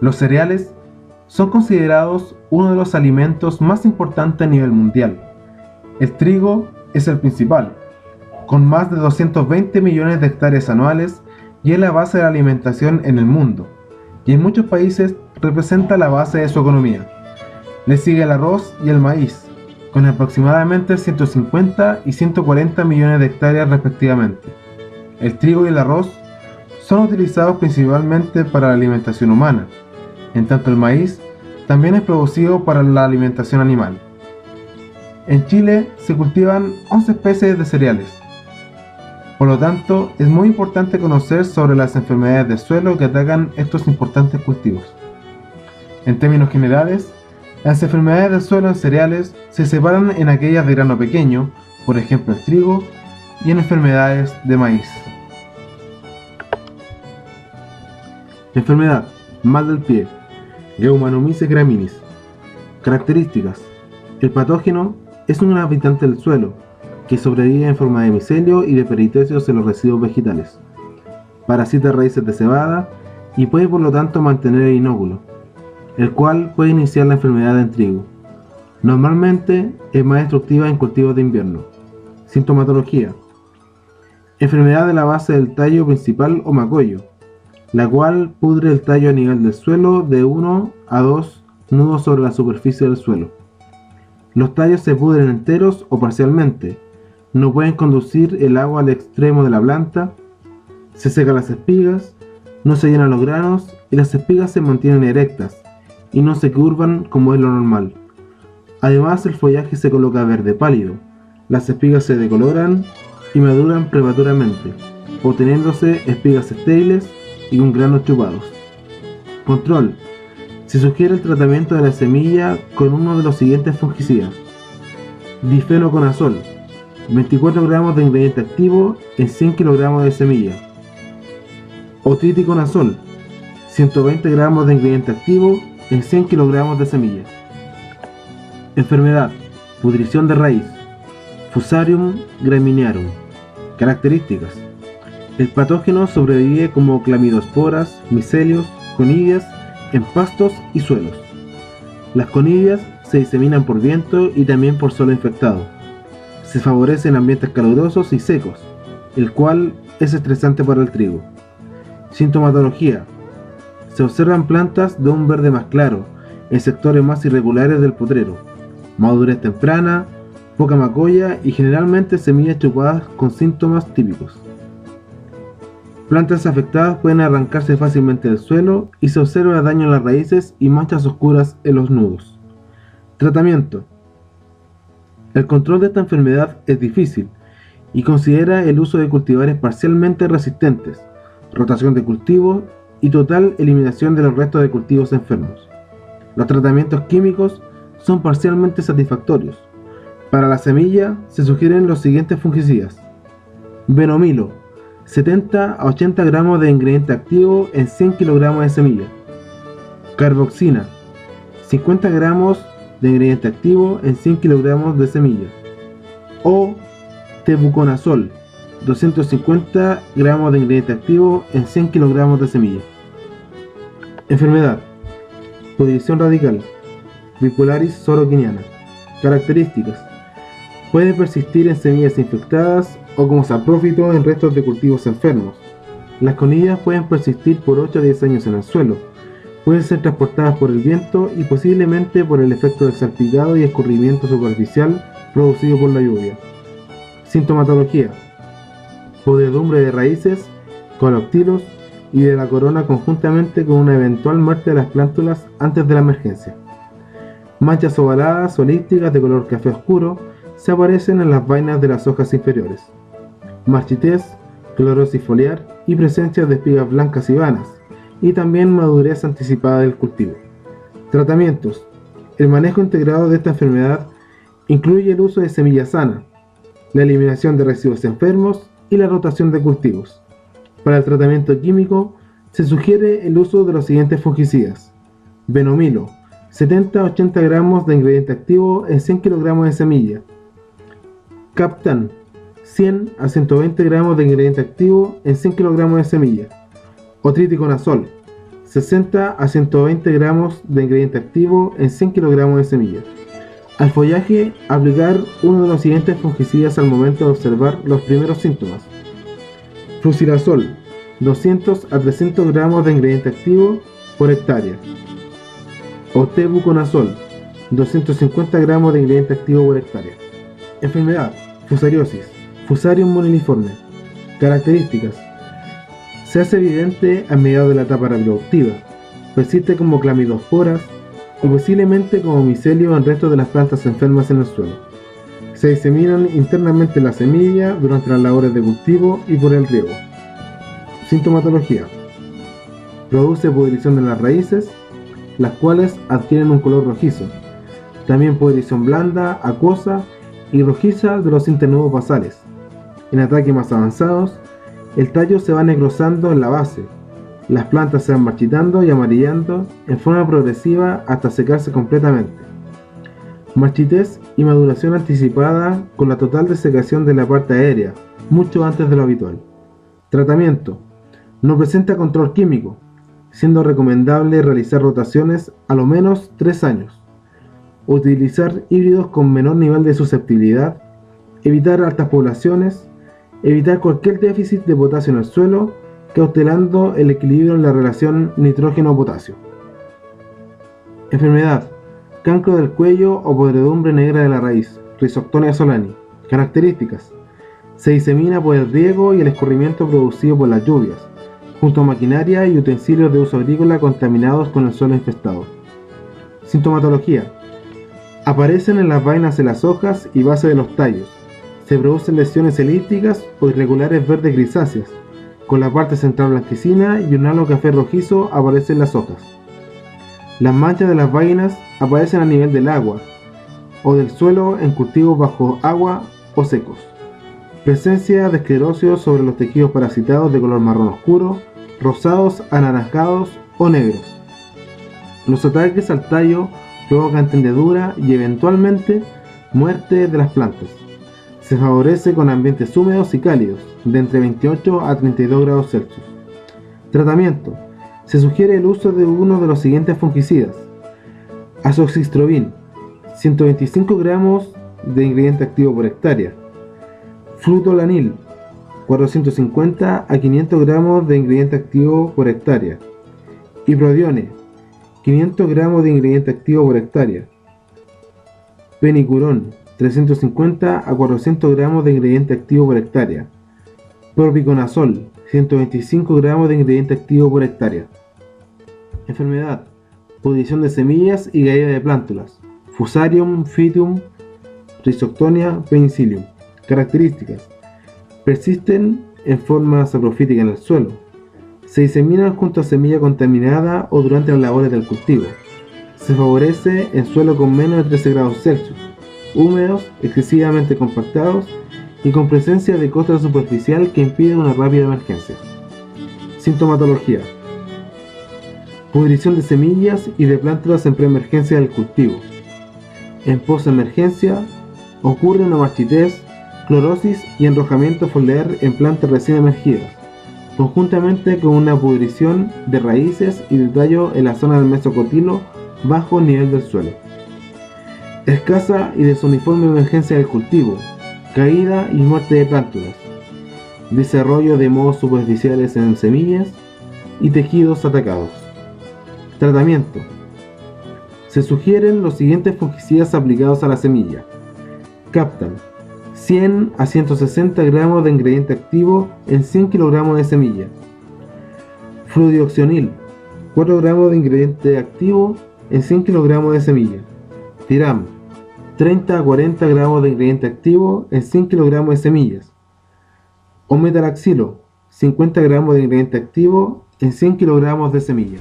Los cereales son considerados uno de los alimentos más importantes a nivel mundial. El trigo es el principal, con más de 220 millones de hectáreas anuales y es la base de la alimentación en el mundo, y en muchos países representa la base de su economía. Le sigue el arroz y el maíz, con aproximadamente 150 y 140 millones de hectáreas respectivamente. El trigo y el arroz son utilizados principalmente para la alimentación humana, en tanto el maíz también es producido para la alimentación animal. En Chile se cultivan 11 especies de cereales. Por lo tanto, es muy importante conocer sobre las enfermedades del suelo que atacan estos importantes cultivos. En términos generales, las enfermedades del suelo en cereales se separan en aquellas de grano pequeño, por ejemplo el trigo, y en enfermedades de maíz. Enfermedad: mal del pie, Eumanomyces graminis. Características: el patógeno es un habitante del suelo que sobrevive en forma de micelio y de peritecios en los residuos vegetales. Parasita raíces de cebada y puede por lo tanto mantener el inóculo, el cual puede iniciar la enfermedad en trigo. Normalmente es más destructiva en cultivos de invierno. Sintomatología: enfermedad de la base del tallo principal o macollo, la cual pudre el tallo a nivel del suelo de 1 a 2 nudos sobre la superficie del suelo. Los tallos se pudren enteros o parcialmente, no pueden conducir el agua al extremo de la planta, se secan las espigas, no se llenan los granos y las espigas se mantienen erectas y no se curvan como es lo normal. Además, el follaje se coloca verde pálido, las espigas se decoloran y maduran prematuramente, obteniéndose espigas estériles y con granos chupados. Control: se sugiere el tratamiento de la semilla con uno de los siguientes fungicidas: difenoconazol, 24 gramos de ingrediente activo en 100 kilogramos de semilla; otriticonazol, 120 gramos de ingrediente activo en 100 kilogramos de semilla. Enfermedad: pudrición de raíz, Fusarium graminearum. Características: el patógeno sobrevive como clamidosporas, micelios, conidias en pastos y suelos. Las conidias se diseminan por viento y también por suelo infectado. Se favorece en ambientes calurosos y secos, el cual es estresante para el trigo. Sintomatología: se observan plantas de un verde más claro en sectores más irregulares del potrero, madurez temprana, poca macolla y generalmente semillas chupadas con síntomas típicos. Plantas afectadas pueden arrancarse fácilmente del suelo y se observa daño en las raíces y manchas oscuras en los nudos. Tratamiento: el control de esta enfermedad es difícil y considera el uso de cultivares parcialmente resistentes, rotación de cultivo y total eliminación de los restos de cultivos enfermos. Los tratamientos químicos son parcialmente satisfactorios. Para la semilla se sugieren los siguientes fungicidas: Venomilo, 70 a 80 gramos de ingrediente activo en 100 kilogramos de semilla; carboxina, 50 gramos de ingrediente activo en 100 kilogramos de semilla; o tebuconazol, 250 gramos de ingrediente activo en 100 kilogramos de semilla. Enfermedad: pudrición radical, Bipularis soroquiniana. Características: puede persistir en semillas infectadas o como saprófito en restos de cultivos enfermos. Las conidias pueden persistir por 8 a 10 años en el suelo. Pueden ser transportadas por el viento y posiblemente por el efecto del salpicado y escurrimiento superficial producido por la lluvia. Sintomatología: podredumbre de raíces, coloctilos y de la corona conjuntamente con una eventual muerte de las plántulas antes de la emergencia. Manchas ovaladas o elípticas de color café oscuro se aparecen en las vainas de las hojas inferiores. Marchitez, clorosis foliar y presencia de espigas blancas y vanas, y también madurez anticipada del cultivo. Tratamientos: el manejo integrado de esta enfermedad incluye el uso de semilla sana, la eliminación de residuos enfermos y la rotación de cultivos. Para el tratamiento químico se sugiere el uso de los siguientes fungicidas: Venomilo, 70 a 80 gramos de ingrediente activo en 100 kilogramos de semilla; Captan, 100 a 120 gramos de ingrediente activo en 100 kilogramos de semilla; otriticonazol, 60 a 120 gramos de ingrediente activo en 100 kilogramos de semilla. Al follaje, aplicar uno de los siguientes fungicidas al momento de observar los primeros síntomas. Flucirasol, 200 a 300 gramos de ingrediente activo por hectárea. O tebuconazol, 250 gramos de ingrediente activo por hectárea. Enfermedad: fusariosis, Fusarium moniliforme. Características: se hace evidente a mediados de la etapa reproductiva, persiste como clamidosporas y posiblemente como micelio en restos de las plantas enfermas en el suelo. Se diseminan internamente en la semilla durante las labores de cultivo y por el riego. Sintomatología: produce pudrición de las raíces, las cuales adquieren un color rojizo. También pudrición blanda, acuosa y rojiza de los internudos basales. En ataques más avanzados, el tallo se va necrosando en la base, las plantas se van marchitando y amarillando en forma progresiva hasta secarse completamente. Marchitez y maduración anticipada con la total desecación de la parte aérea, mucho antes de lo habitual. Tratamiento: no presenta control químico, siendo recomendable realizar rotaciones a lo menos 3 años. Utilizar híbridos con menor nivel de susceptibilidad, evitar altas poblaciones, evitar cualquier déficit de potasio en el suelo, cautelando el equilibrio en la relación nitrógeno-potasio. Enfermedad: cancro del cuello o podredumbre negra de la raíz, Rhizoctonia solani. Características: se disemina por el riego y el escurrimiento producido por las lluvias, junto a maquinaria y utensilios de uso agrícola contaminados con el suelo infestado. Sintomatología: aparecen en las vainas de las hojas y base de los tallos. Se producen lesiones elípticas o irregulares verdes grisáceas, con la parte central blanquecina y un halo café rojizo aparece en las hojas. Las manchas de las vainas aparecen a nivel del agua o del suelo en cultivos bajo agua o secos. Presencia de esclerosios sobre los tejidos parasitados de color marrón oscuro, rosados, anaranjados o negros. Los ataques al tallo provocan tendedura y eventualmente muerte de las plantas. Se favorece con ambientes húmedos y cálidos, de entre 28 a 32 grados Celsius. Tratamiento: se sugiere el uso de uno de los siguientes fungicidas. Azoxystrobin, 125 gramos de ingrediente activo por hectárea. Flutolanil, 450 a 500 gramos de ingrediente activo por hectárea. Iprodione, 500 gramos de ingrediente activo por hectárea. Penicurón, 350 a 400 gramos de ingrediente activo por hectárea. Propiconazol, 125 gramos de ingrediente activo por hectárea. Enfermedad: pudrición de semillas y caída de plántulas, Fusarium, Phytium, Rhizoctonia, Penicillium. Características: persisten en forma saprofítica en el suelo. Se diseminan junto a semilla contaminada o durante las labores del cultivo. Se favorece en suelo con menos de 13 grados Celsius, húmedos, excesivamente compactados y con presencia de costra superficial que impide una rápida emergencia. Sintomatología: pudrición de semillas y de plántulas en preemergencia del cultivo. En posemergencia ocurre una marchitez, clorosis y enrojamiento foliar en plantas recién emergidas, conjuntamente con una pudrición de raíces y de tallo en la zona del mesocotilo bajo el nivel del suelo. Escasa y desuniforme emergencia del cultivo, caída y muerte de plántulas, desarrollo de mohos superficiales en semillas y tejidos atacados. Tratamiento: se sugieren los siguientes fungicidas aplicados a la semilla. Captan, 100 a 160 gramos de ingrediente activo en 100 kilogramos de semilla. Fludioxonil, 4 gramos de ingrediente activo en 100 kilogramos de semilla. Tiram, 30 a 40 gramos de ingrediente activo en 100 kilogramos de semillas. O metalaxilo, 50 gramos de ingrediente activo en 100 kilogramos de semilla.